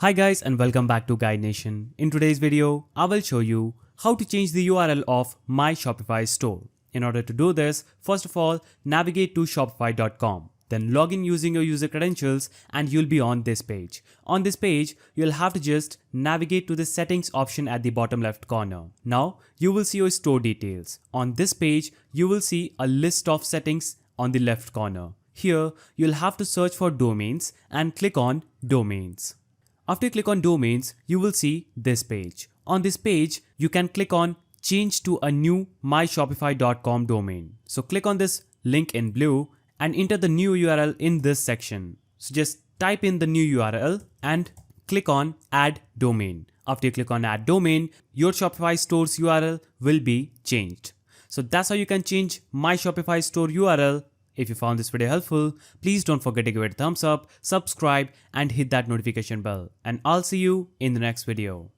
Hi guys and welcome back to Guide Nation. In today's video, I will show you how to change the URL of my Shopify store. In order to do this, first of all, navigate to shopify.com. Then log in using your user credentials and you'll be on this page. On this page, you'll have to just navigate to the settings option at the bottom left corner. Now, you will see your store details. On this page, you will see a list of settings on the left corner. Here, you'll have to search for domains and click on domains. After you click on domains, you will see this page. On this page, you can click on change to a new myshopify.com domain. So click on this link in blue and enter the new URL in this section. So just type in the new URL and click on add domain. After you click on add domain, your Shopify store's URL will be changed. So that's how you can change my Shopify store URL. If you found this video helpful, please don't forget to give it a thumbs up, subscribe and hit that notification bell. And I'll see you in the next video.